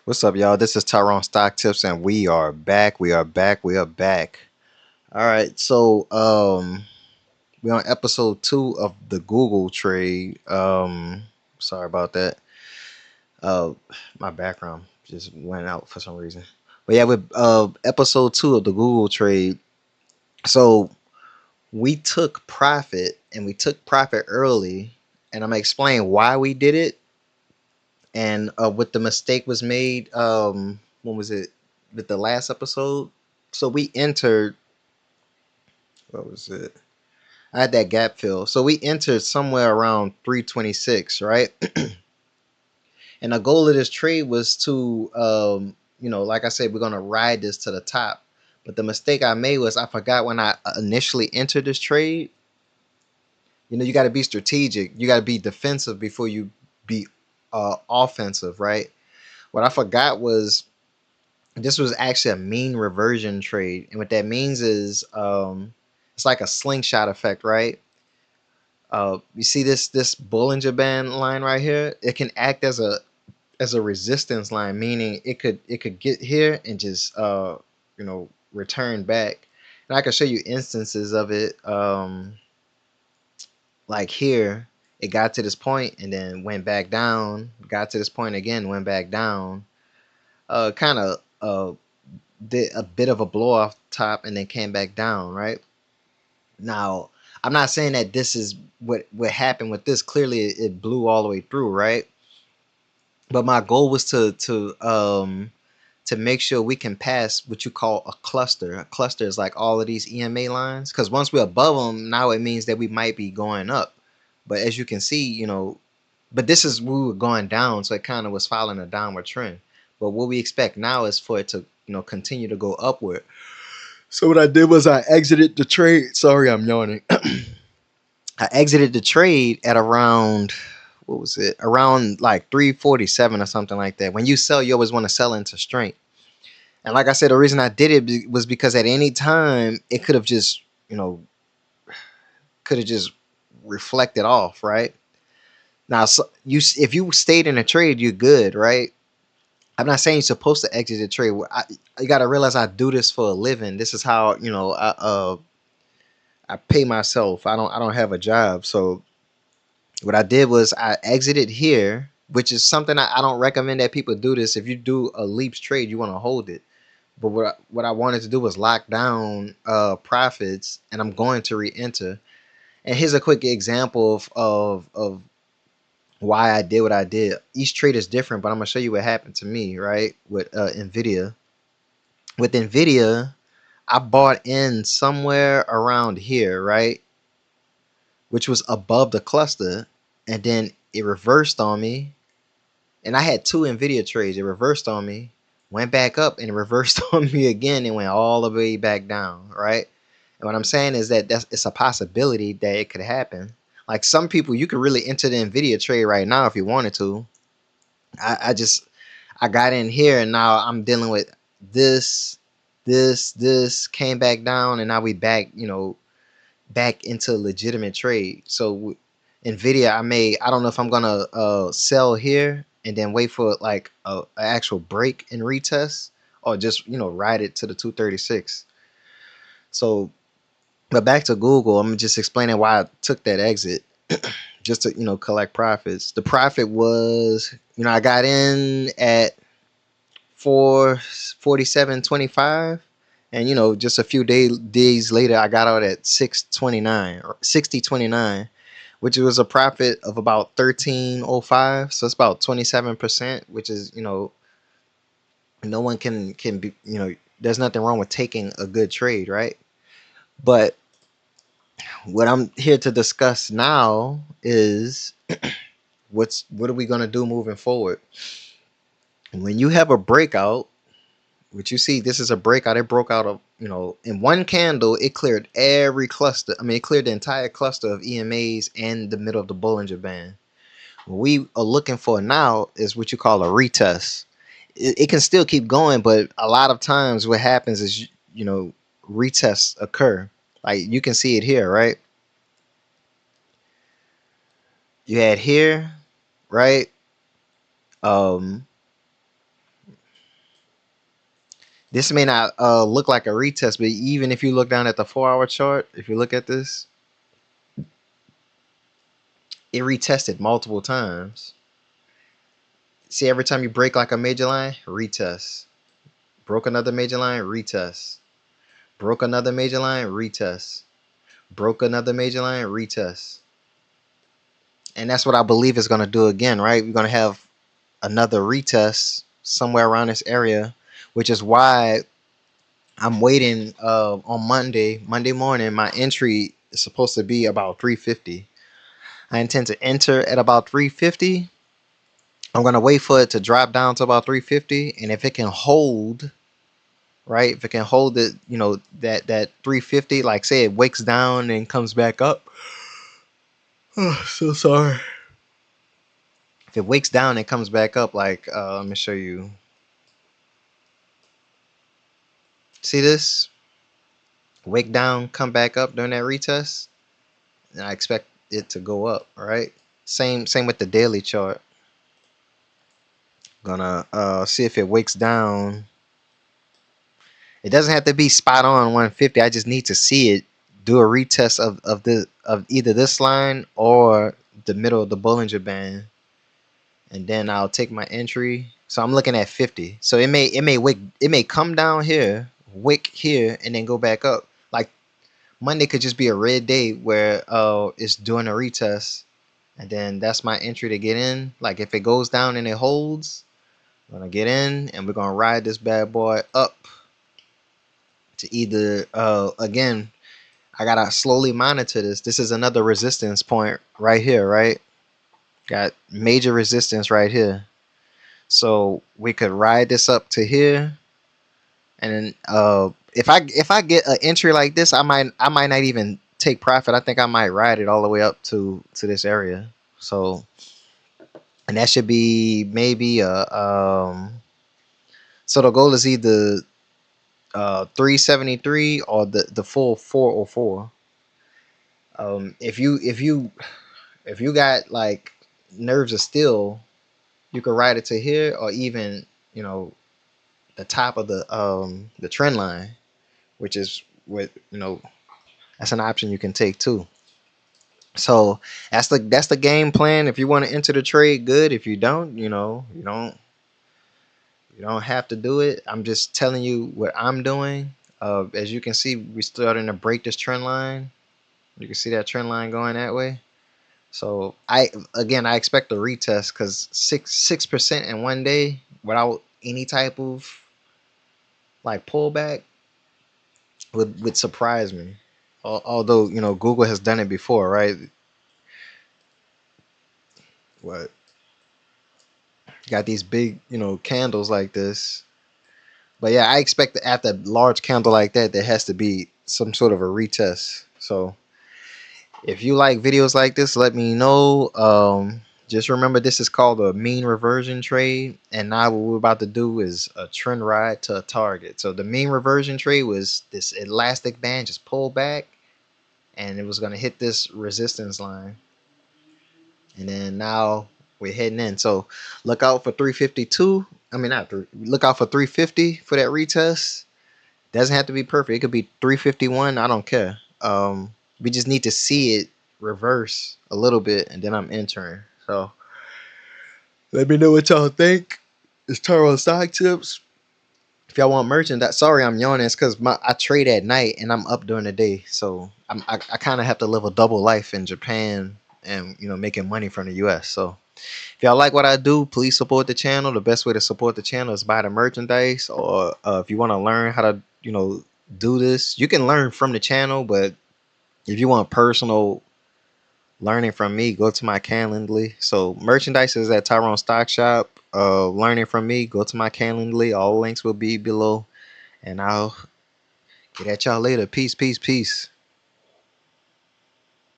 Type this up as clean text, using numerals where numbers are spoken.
What's up, y'all? This is Tyrone Stock Tips, and we are back. We are back. We are back. All right, so we're on episode 2 of the Google trade. Sorry about that. Uh, my background just went out for some reason. But yeah, with episode 2 of the Google trade. So we took profit, and we took profit early, and I'm gonna explain why we did it and what the mistake was made. When was it? With the last episode. So we entered. What was it? I had that gap fill. So we entered somewhere around 326, right? And the goal of this trade was to, like I said, we're gonna ride this to the top. But the mistake I made was I forgot when I initially entered this trade. You got to be strategic. You got to be defensive before you be offensive, right? What I forgot was this was actually a mean reversion trade, and what that means is it's like a slingshot effect, right? You see this Bollinger Band line right here? It can act as a resistance line, meaning it could get here and just return back. And I can show you instances of it. Like here, it got to this point and then went back down. Got to this point again, went back down. Kind of did a bit of a blow off top and then came back down, right? Now, I'm not saying that this is what happened with this. Clearly, it blew all the way through, right? But my goal was to make sure we can pass what you call a cluster. A cluster is like all of these EMA lines, because once we're above them, now it means that we might be going up. But as you can see, but this is we were going down, so it kind of was following a downward trend. But what we expect now is for it to continue to go upward. So what I did was I exited the trade. Sorry, I'm yawning. I exited the trade at around, what was it? Around like 347 or something like that. When you sell, you always want to sell into strength. And like I said, the reason I did it was because at any time it could have just, could have just reflected off, right? Now, so if you stayed in a trade, you're good, right? I'm not saying you're supposed to exit the trade. You got to realize I do this for a living. This is how I pay myself. I don't have a job, so what I did was I exited here, which is something I don't recommend that people do this. If you do a leaps trade, you want to hold it. But what I wanted to do was lock down profits, and I'm going to re-enter. And here's a quick example of why I did what I did. Each trade is different, but I'm gonna show you what happened to me, right? With Nvidia. With Nvidia, I bought in somewhere around here, right? Which was above the cluster, and then it reversed on me. And I had two Nvidia trades. It reversed on me, went back up, and it reversed on me again, and went all the way back down, right? And what I'm saying is that it's a possibility that it could happen. Like some people, you could really enter the Nvidia trade right now if you wanted to. I got in here, and now I'm dealing with this, this came back down, and now we back, back into legitimate trade. So Nvidia, I don't know if I'm gonna sell here and then wait for like a actual break and retest, or just ride it to the 236. So, but back to Google, I'm just explaining why I took that exit. Just to collect profits. The profit was, I got in at 447.25, and just a few days later I got out at 629 or 60.29, which was a profit of about 1305. So it's about 27%, which is no one can be, there's nothing wrong with taking a good trade, right? But what I'm here to discuss now is what are we going to do moving forward. When you have a breakout, which you see, this is a breakout. It broke out of, in one candle, it cleared every cluster. I mean, it cleared the entire cluster of EMAs and the middle of the Bollinger Band. What we are looking for now is what you call a retest. It can still keep going, but a lot of times what happens is, retests occur. Like you can see it here, right? You had here, right? Um, This may not look like a retest, but even if you look down at the 4-hour chart, if you look at this, it retested multiple times. See, every time you break like a major line, retest. Broke another major line, retest. Broke another major line, retest. Broke another major line, retest. And that's what I believe is going to do again, right? We're going to have another retest somewhere around this area, which is why I'm waiting on Monday morning. My entry is supposed to be about 350. I intend to enter at about 350. I'm going to wait for it to drop down to about 350. And if it can hold, right, if it can hold it, that 350, like say it wakes down and comes back up. Oh, so sorry. If it wakes down and comes back up, like, let me show you. See this? Wake down, come back up during that retest. And I expect it to go up, right? Same with the daily chart. Gonna see if it wakes down. It doesn't have to be spot on 150. I just need to see it do a retest of either this line or the middle of the Bollinger Band, and then I'll take my entry. So I'm looking at 50. So it may come down here, wick here, and then go back up. Like Monday could just be a red day where it's doing a retest, and then that's my entry to get in. Like if it goes down and it holds, I'm gonna get in, and we're gonna ride this bad boy up to either again. I gotta slowly monitor this. This is another resistance point right here, right? Got major resistance right here. So we could ride this up to here, and then if I get an entry like this, I might not even take profit. I think I might ride it all the way up to this area. So, and that should be maybe so the goal is either 373 or the full 404. If you got like nerves of steel, you could ride it to here, or even the top of the trend line, which is what that's an option you can take too. So that's the game plan. If you want to enter the trade, good. If you don't, you don't have to do it. I'm just telling you what I'm doing. As you can see, we're starting to break this trend line. You can see that trend line going that way. So I expect a retest, because 6% in one day without any type of like pullback would surprise me. Although Google has done it before, right? What, got these big candles like this. But yeah, I expect that after a large candle like that, there has to be some sort of a retest. So if you like videos like this, let me know. Just remember, this is called a mean reversion trade, and now what we're about to do is a trend ride to a target. So the mean reversion trade was this elastic band just pulled back, and it was going to hit this resistance line, and then now we're heading in. So look out for 352. I mean, not three, look out for 350 for that retest. Doesn't have to be perfect. It could be 351. I don't care. We just need to see it reverse a little bit, and then I'm entering. So let me know what y'all think. It's Taro Stock Tips. If y'all want merchandise, sorry I'm yawning. It's because I trade at night and I'm up during the day. So I kind of have to live a double life in Japan and making money from the US. So if y'all like what I do, please support the channel. The best way to support the channel is buy the merchandise, or if you want to learn how to do this, you can learn from the channel. But if you want personal learning from me, go to my Calendly. So merchandise is at Tyrone Stock Shop. Learning from me, go to my Calendly. All links will be below, and I'll get at y'all later. Peace, peace, peace.